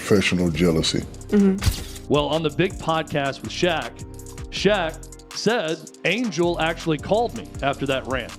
professional jealousy. Well, on the big podcast with Shaq said Angel actually called me after that rant.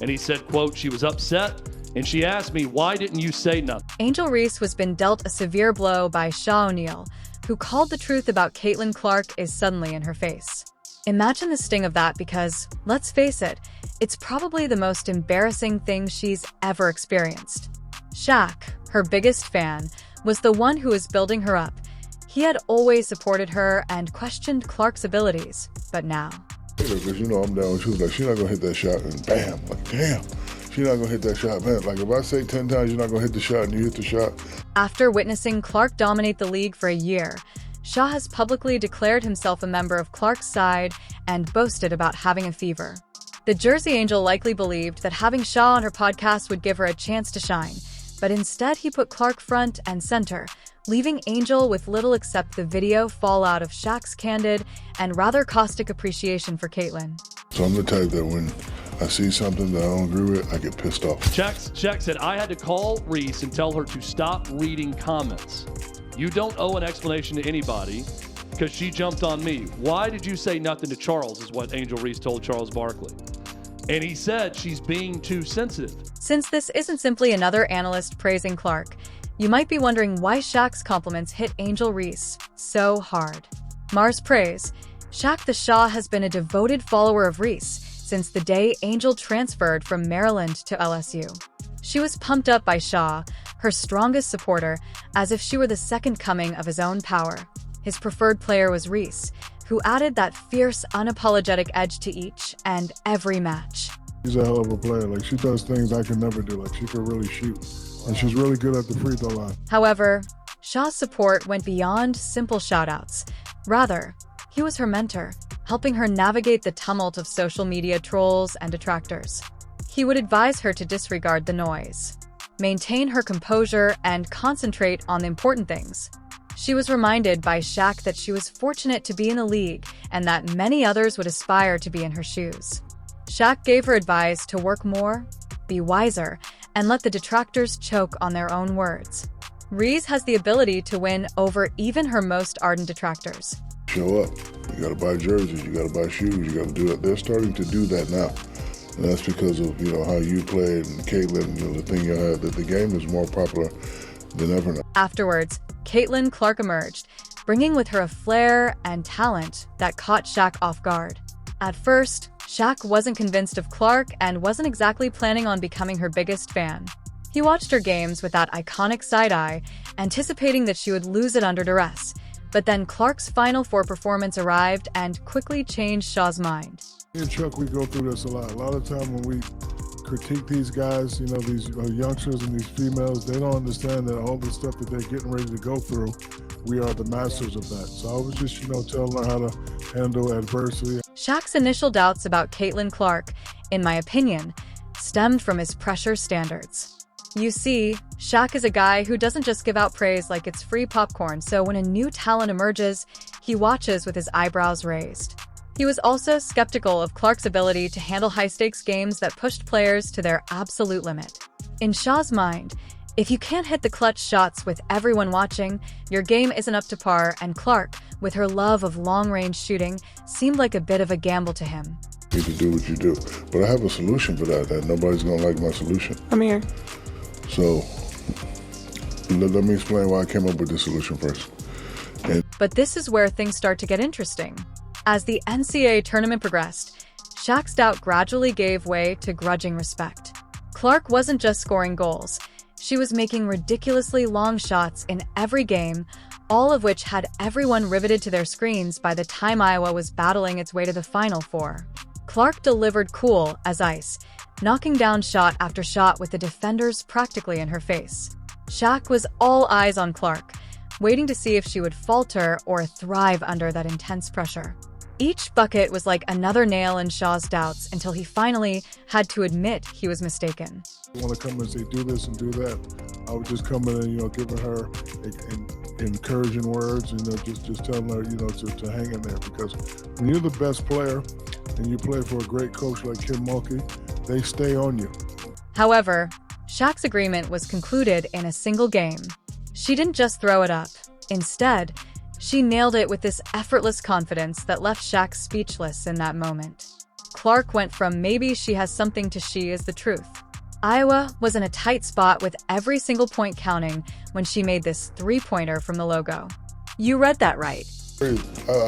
And he said, quote, she was upset and she asked me, why didn't you say nothing? Angel Reese has been dealt a severe blow by Shaquille O'Neal, who called the truth about Caitlin Clark is suddenly in her face. Imagine the sting of that because, let's face it, it's probably the most embarrassing thing she's ever experienced. Shaq, her biggest fan, was the one who was building her up. He had always supported her and questioned Clark's abilities, but now... Because, I'm down. She was like, she's not going to hit that shot, and bam, like, damn. She's not going to hit that shot, man. Like, if I say 10 times you're not going to hit the shot and you hit the shot. After witnessing Clark dominate the league for a year, Shaw has publicly declared himself a member of Clark's side and boasted about having a fever. The Jersey Angel likely believed that having Shaw on her podcast would give her a chance to shine, but instead he put Clark front and center, leaving Angel with little except the video fallout of Shaq's candid and rather caustic appreciation for Caitlin. So I'm the type that when I see something that I don't agree with, I get pissed off. Shaq said, I had to call Reese and tell her to stop reading comments. You don't owe an explanation to anybody because she jumped on me. Why did you say nothing to Charles, is what Angel Reese told Charles Barkley. And he said she's being too sensitive. Since this isn't simply another analyst praising Clark, you might be wondering why Shaq's compliments hit Angel Reese so hard. Mars praise, Shaq the Shaw has been a devoted follower of Reese since the day Angel transferred from Maryland to LSU. She was pumped up by Shaw, her strongest supporter, as if she were the second coming of his own power. His preferred player was Reese, who added that fierce, unapologetic edge to each and every match. She's a hell of a player. Like, she does things I can never do. Like, she can really shoot. And she's really good at the free throw line. However, Shaw's support went beyond simple shout-outs. Rather, he was her mentor, helping her navigate the tumult of social media trolls and detractors. He would advise her to disregard the noise, maintain her composure, and concentrate on the important things. She was reminded by Shaq that she was fortunate to be in the league and that many others would aspire to be in her shoes. Shaq gave her advice to work more, be wiser, and let the detractors choke on their own words. Reese has the ability to win over even her most ardent detractors. Show up. You got to buy jerseys. You got to buy shoes. You got to do that. They're starting to do that now. And that's because of, how you played and Caitlin, the thing you had, that the game is more popular than ever now. Afterwards, Caitlin Clark emerged, bringing with her a flair and talent that caught Shaq off guard. At first, Shaq wasn't convinced of Clark and wasn't exactly planning on becoming her biggest fan. He watched her games with that iconic side-eye, anticipating that she would lose it under duress. But then Clark's Final Four performance arrived and quickly changed Shaw's mind. Me and Chuck, we go through this a lot. A lot of time when we critique these guys, these youngsters and these females, they don't understand that all the stuff that they're getting ready to go through, we are the masters of that. So I was just, telling her how to handle adversity. Shaq's initial doubts about Caitlin Clark, in my opinion, stemmed from his pressure standards. You see, Shaq is a guy who doesn't just give out praise like it's free popcorn, so when a new talent emerges, he watches with his eyebrows raised. He was also skeptical of Clark's ability to handle high-stakes games that pushed players to their absolute limit. In Shaw's mind, if you can't hit the clutch shots with everyone watching, your game isn't up to par, and Clark, with her love of long-range shooting, seemed like a bit of a gamble to him. You need to do what you do. But I have a solution for that, and nobody's going to like my solution. I'm here. So, let me explain why I came up with this solution first. But this is where things start to get interesting. As the NCAA tournament progressed, Shaq's doubt gradually gave way to grudging respect. Clark wasn't just scoring goals. She was making ridiculously long shots in every game, all of which had everyone riveted to their screens by the time Iowa was battling its way to the Final Four. Clark delivered cool as ice, knocking down shot after shot with the defenders practically in her face. Shaq was all eyes on Clark, waiting to see if she would falter or thrive under that intense pressure. Each bucket was like another nail in Shaw's doubts until he finally had to admit he was mistaken. I want to come and say, do this and do that. I would just come in and, giving her encouraging words, just telling her, to hang in there. Because when you're the best player and you play for a great coach like Kim Mulkey, they stay on you. However, Shaq's agreement was concluded in a single game. She didn't just throw it up. Instead, she nailed it with this effortless confidence that left Shaq speechless in that moment. Clark went from maybe she has something to she is the truth. Iowa was in a tight spot with every single point counting when she made this three-pointer from the logo. You read that right. I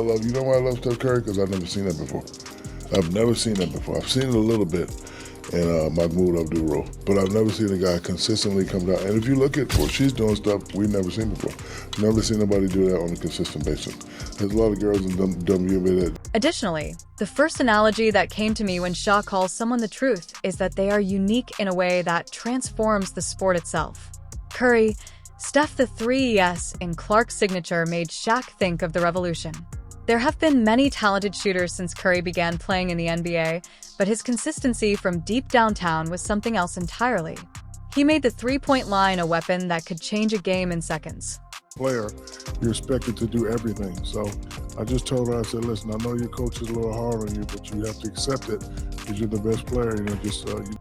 love, you know why I love Steph Curry? Because I've never seen that before. I've never seen that before. I've seen it a little bit in Mahmoud Abdul-Roh, but I've never seen a guy consistently come down. And if you look at what she's doing, stuff we've never seen before. Never seen nobody do that on a consistent basis. There's a lot of girls in WNBA that. Additionally, the first analogy that came to me when Shaw calls someone the truth is that they are unique in a way that transforms the sport itself. Curry, Steph the 3-yes in Clark's signature made Shaq think of the revolution. There have been many talented shooters since Curry began playing in the NBA, but his consistency from deep downtown was something else entirely. He made the three-point line a weapon that could change a game in seconds. Player, you're expected to do everything. So I just told her, I said, listen, I know your coach is a little hard on you, but you have to accept it because you're the best player.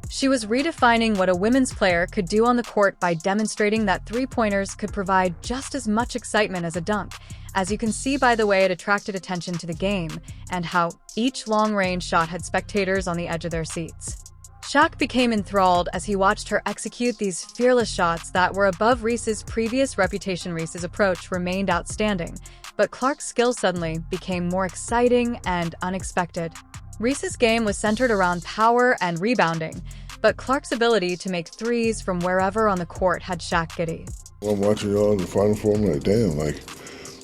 She was redefining what a women's player could do on the court by demonstrating that three-pointers could provide just as much excitement as a dunk, as you can see by the way it attracted attention to the game and how each long-range shot had spectators on the edge of their seats. Shaq became enthralled as he watched her execute these fearless shots that were above Reese's previous reputation. Reese's approach remained outstanding, but Clark's skill suddenly became more exciting and unexpected. Reese's game was centered around power and rebounding, but Clark's ability to make threes from wherever on the court had Shaq giddy. I'm watching y'all in the Final Four, I'm like, damn,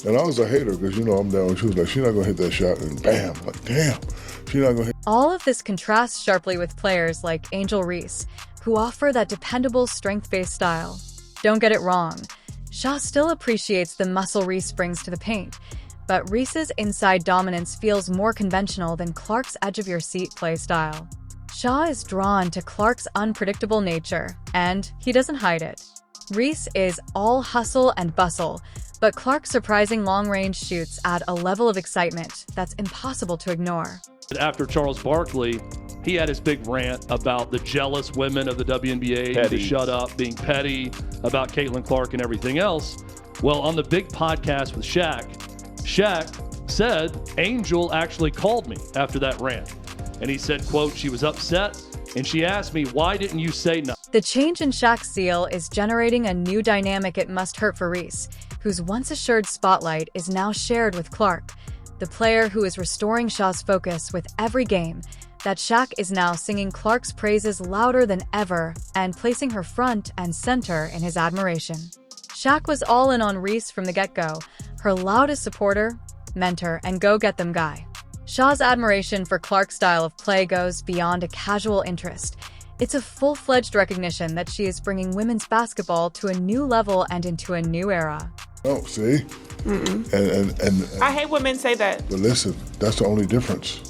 and I was a hater because, I'm down. She was like, she's not going to hit that shot, and bam, like, damn, she's not going to hit. All of this contrasts sharply with players like Angel Reese, who offer that dependable strength-based style. Don't get it wrong, Shaw still appreciates the muscle Reese brings to the paint, but Reese's inside dominance feels more conventional than Clark's edge-of-your-seat play style. Shaw is drawn to Clark's unpredictable nature, and he doesn't hide it. Reese is all hustle and bustle, but Clark's surprising long-range shoots add a level of excitement that's impossible to ignore. After Charles Barkley, he had his big rant about the jealous women of the WNBA Petty. to shut up, being petty about Caitlin Clark and everything else. Well, on the big podcast with Shaq said Angel actually called me after that rant. And he said, quote, she was upset and she asked me, why didn't you say nothing? The change in Shaq's seal is generating a new dynamic it must hurt for Reese, whose once assured spotlight is now shared with Clark, the player who is restoring Shaw's focus with every game. That Shaq is now singing Clark's praises louder than ever and placing her front and center in his admiration. Shaq was all in on Reese from the get-go, her loudest supporter, mentor, and go-get-them guy. Shaw's admiration for Clark's style of play goes beyond a casual interest. It's a full-fledged recognition that she is bringing women's basketball to a new level and into a new era. Oh, see? And I hate when men say that. But listen, that's the only difference.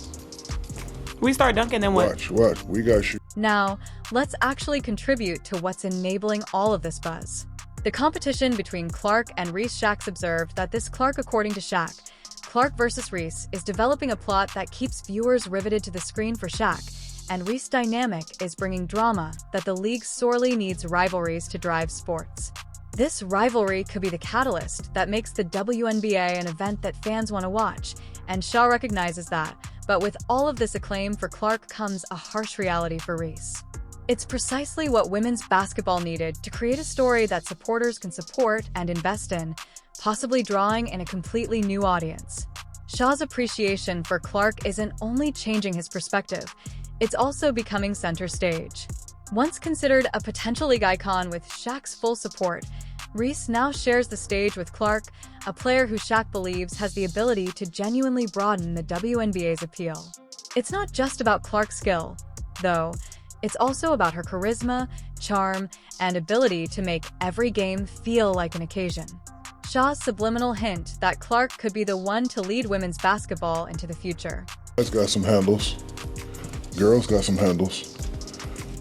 We start dunking, then what? Watch. We got you. Now, let's actually contribute to what's enabling all of this buzz. The competition between Clark and Reese. Shaq's observed that this Clark, according to Shaq, Clark versus Reese is developing a plot that keeps viewers riveted to the screen for Shaq, and Reese dynamic is bringing drama that the league sorely needs. Rivalries to drive sports. This rivalry could be the catalyst that makes the WNBA an event that fans want to watch, and Shaw recognizes that. But with all of this acclaim for Clark comes a harsh reality for Reese. It's precisely what women's basketball needed to create a story that supporters can support and invest in, possibly drawing in a completely new audience. Shaw's appreciation for Clark isn't only changing his perspective, it's also becoming center stage. Once considered a potential league icon with Shaq's full support, Reese now shares the stage with Clark, a player who Shaq believes has the ability to genuinely broaden the WNBA's appeal. It's not just about Clark's skill, though. It's also about her charisma, charm, and ability to make every game feel like an occasion. Shaw's subliminal hint that Clark could be the one to lead women's basketball into the future. Guys got some handles. Girls got some handles.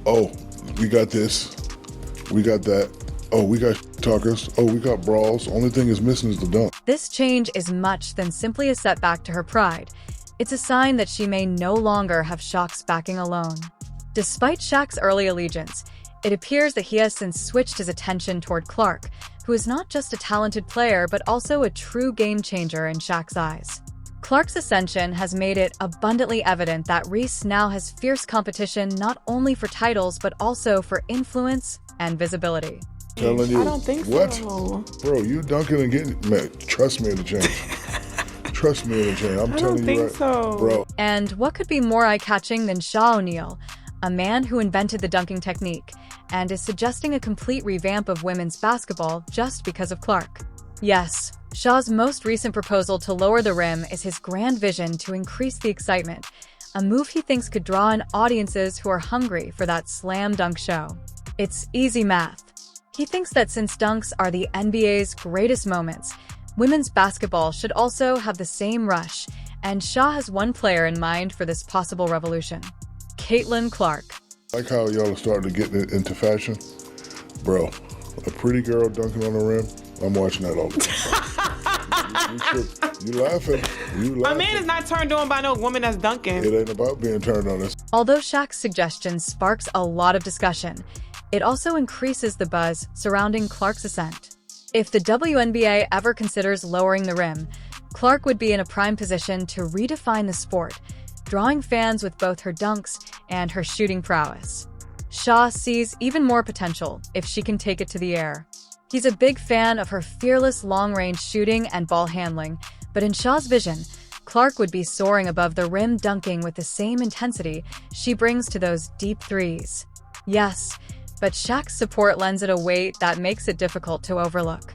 Oh, we got this. We got that. Oh, we got talkers. Oh, we got brawls. Only thing is missing is the dunk. This change is much than simply a setback to her pride. It's a sign that she may no longer have Shaq's backing alone. Despite Shaq's early allegiance, it appears that he has since switched his attention toward Clark, who is not just a talented player but also a true game changer in Shaq's eyes. Clark's ascension has made it abundantly evident that Reese now has fierce competition not only for titles but also for influence and visibility. Telling you, I don't think what? so. Bro, you dunking and getting, man, trust me in the change. Trust me in the change. I'm telling you right, so. bro. And what could be more eye-catching than Shaquille O'Neal, a man who invented the dunking technique and is suggesting a complete revamp of women's basketball just because of Clark? Yes, Shaw's most recent proposal to lower the rim is his grand vision to increase the excitement, a move he thinks could draw in audiences who are hungry for that slam dunk show. It's easy math. He thinks that since dunks are the NBA's greatest moments, women's basketball should also have the same rush, and Shaw has one player in mind for this possible revolution: Caitlin Clark. Like how y'all are starting to get into fashion? Bro, a pretty girl dunking on the rim, I'm watching that all the time. You laughing. You laughing. My man is not turned on by no woman that's dunking. It ain't about being turned on. This. Although Shaq's suggestion sparks a lot of discussion, it also increases the buzz surrounding Clark's ascent. If the WNBA ever considers lowering the rim, Clark would be in a prime position to redefine the sport, drawing fans with both her dunks and her shooting prowess. Shaw sees even more potential if she can take it to the air. He's a big fan of her fearless long-range shooting and ball handling, but in Shaw's vision, Clark would be soaring above the rim dunking with the same intensity she brings to those deep threes. Yes, but Shaq's support lends it a weight that makes it difficult to overlook.